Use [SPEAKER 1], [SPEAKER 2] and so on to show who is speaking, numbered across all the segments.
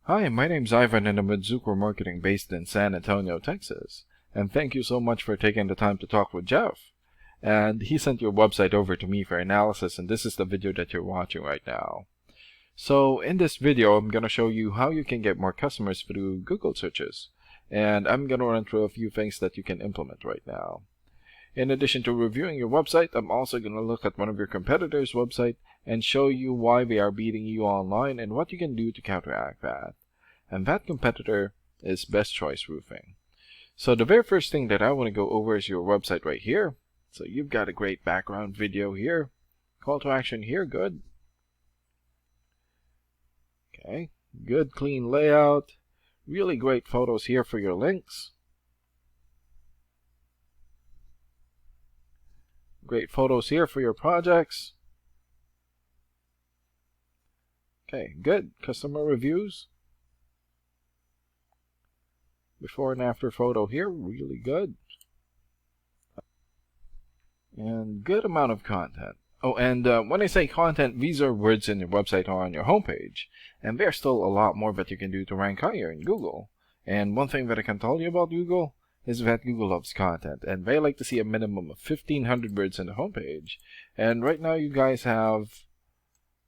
[SPEAKER 1] Hi, my name's Ivan and I'm with Zucker Marketing based in San Antonio, Texas. And thank you so much for taking the time to talk with Jeff. And he sent your website over to me for analysis, and this is the video that you're watching right now. So in this video, I'm going to show you how you can get more customers through Google searches. And I'm going to run through a few things that you can implement right now. In addition to reviewing your website, I'm also going to look at one of your competitors' website and show you why they are beating you online and what you can do to counteract that. And that competitor is Best Choice Roofing. So the very first thing that I want to go over is your website right here. So you've got a great background video here. Call to action here, good. Okay, good clean layout. Really great photos here for your links. Great photos here for your projects. Okay, good. Customer reviews. Before and after photo here, really good. And good amount of content. Oh, and when I say content, these are words in your website or on your homepage. And there's still a lot more that you can do to rank higher in Google. And one thing that I can tell you about Google is that Google loves content, and they like to see a minimum of 1,500 words in the homepage. And right now you guys have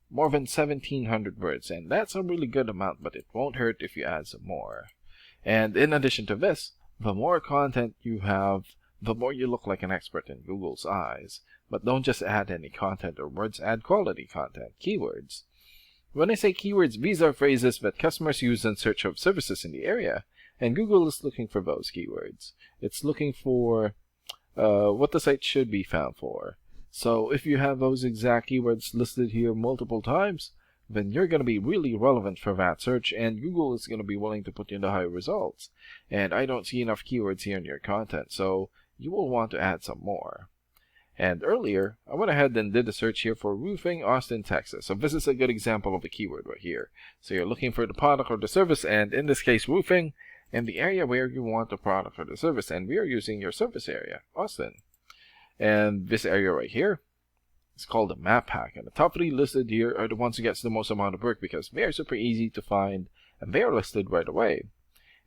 [SPEAKER 1] more than 1,700 words, and that's a really good amount, but it won't hurt if you add some more. And in addition to this, the more content you have, the more you look like an expert in Google's eyes. But don't just add any content or words, add quality content, keywords. When I say keywords, these are phrases that customers use in search of services in the area. And Google is looking for those keywords. It's looking for what the site should be found for. So if you have those exact keywords listed here multiple times, then you're going to be really relevant for that search, and Google is going to be willing to put you in the high results. And I don't see enough keywords here in your content, so you will want to add some more. And earlier, I went ahead and did a search here for roofing, Austin, Texas. So this is a good example of a keyword right here. So you're looking for the product or the service, and in this case, roofing, and the area where you want the product or the service, and we are using your service area, Austin. And this area right here is called a map hack, and the top 3 listed here are the ones who gets the most amount of work because they are super easy to find and they are listed right away.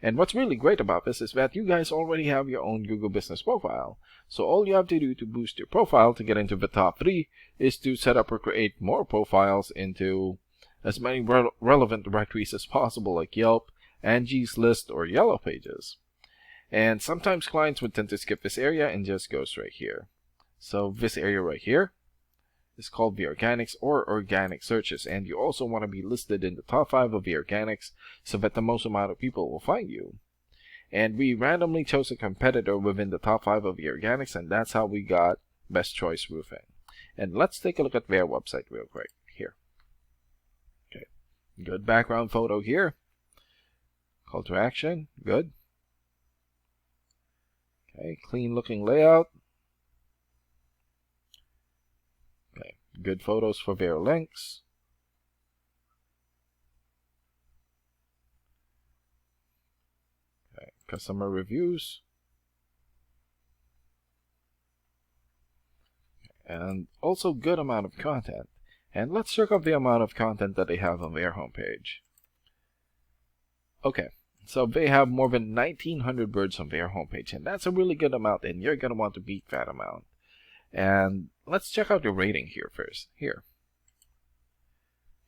[SPEAKER 1] And what's really great about this is that you guys already have your own Google business profile. So all you have to do to boost your profile to get into the top 3 is to set up or create more profiles into as many relevant directories as possible, like Yelp, Angie's List, or Yellow Pages. And sometimes clients would tend to skip this area and just go straight here. So this area right here is called the organics or organic searches, and you also want to be listed in the top 5 of the organics so that the most amount of people will find you. And we randomly chose a competitor within the top 5 of the organics, and that's how we got Best Choice Roofing. And let's take a look at their website real quick here. Okay, good background photo here. Call to action, good. Okay, clean looking layout. Okay, good photos for their links. Okay, customer reviews. And also good amount of content. And let's check out the amount of content that they have on their homepage. Okay, so they have more than 1,900 words on their homepage, and that's a really good amount, and you're going to want to beat that amount. And let's check out the rating here first. Here.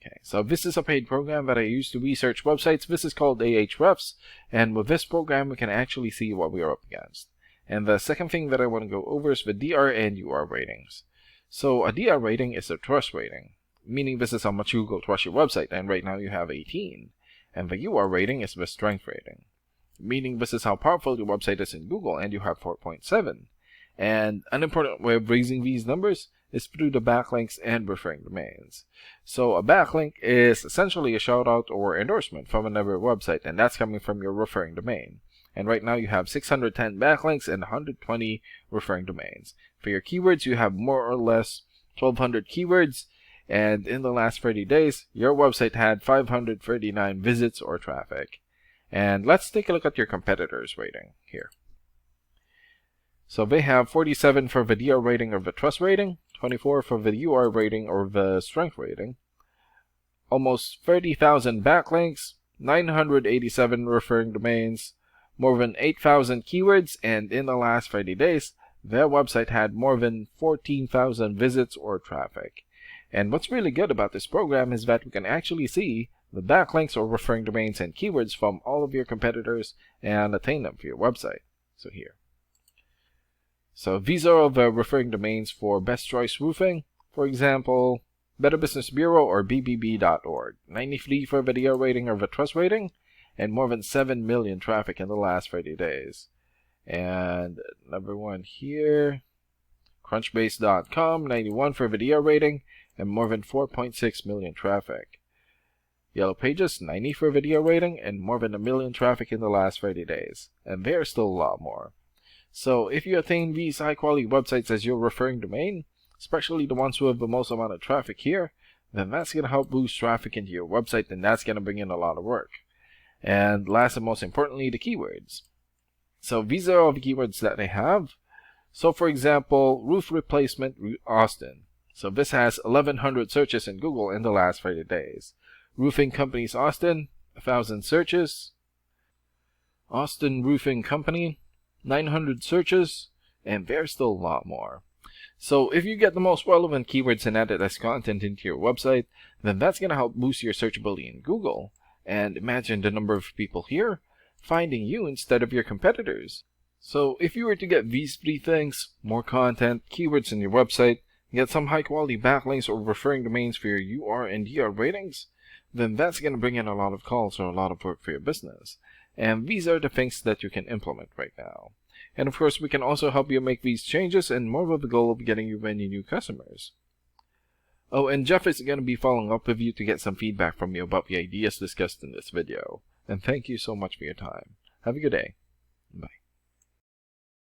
[SPEAKER 1] Okay, so this is a paid program that I use to research websites. This is called Ahrefs, and with this program we can actually see what we are up against. And the second thing that I want to go over is the DR and UR ratings. So a DR rating is a trust rating, meaning this is how much Google trusts your website, and right now you have 18. And the UR rating is the strength rating, meaning this is how powerful your website is in Google, and you have 4.7. And an important way of raising these numbers is through the backlinks and referring domains. So a backlink is essentially a shout out or endorsement from another website, and that's coming from your referring domain. And right now you have 610 backlinks and 120 referring domains. For your keywords, you have more or less 1,200 keywords. And in the last 30 days, your website had 539 visits or traffic. And let's take a look at your competitors' rating here. So they have 47 for the DR rating or the trust rating, 24 for the UR rating or the strength rating, almost 30,000 backlinks, 987 referring domains, more than 8,000 keywords, and in the last 30 days, their website had more than 14,000 visits or traffic. And what's really good about this program is that we can actually see the backlinks or referring domains and keywords from all of your competitors and attain them for your website. So here. So these are the referring domains for Best Choice Roofing. For example, Better Business Bureau or BBB.org. 93 for video rating or the trust rating, and more than 7 million traffic in the last 30 days. And number one here, Crunchbase.com, 91 for video rating, and more than 4.6 million traffic. Yellow Pages, 90 for video rating, and more than 1 million traffic in the last 30 days. And there's still a lot more. So if you attain these high-quality websites as your referring domain, especially the ones who have the most amount of traffic here, then that's going to help boost traffic into your website, and that's going to bring in a lot of work. And last and most importantly, the keywords. So these are all the keywords that they have. So for example, roof replacement Austin. So this has 1,100 searches in Google in the last 30 days. Roofing Companies Austin, 1,000 searches. Austin Roofing Company, 900 searches, and there's still a lot more. So if you get the most relevant keywords and add it as content into your website, then that's going to help boost your searchability in Google. And imagine the number of people here finding you instead of your competitors. So if you were to get these three things, more content, keywords in your website, get some high quality backlinks or referring domains for your UR and DR ratings, then that's going to bring in a lot of calls or a lot of work for your business. And these are the things that you can implement right now. And of course, we can also help you make these changes and more with the goal of getting you many new customers. Oh, and Jeff is going to be following up with you to get some feedback from you about the ideas discussed in this video. And thank you so much for your time. Have a good day. Bye.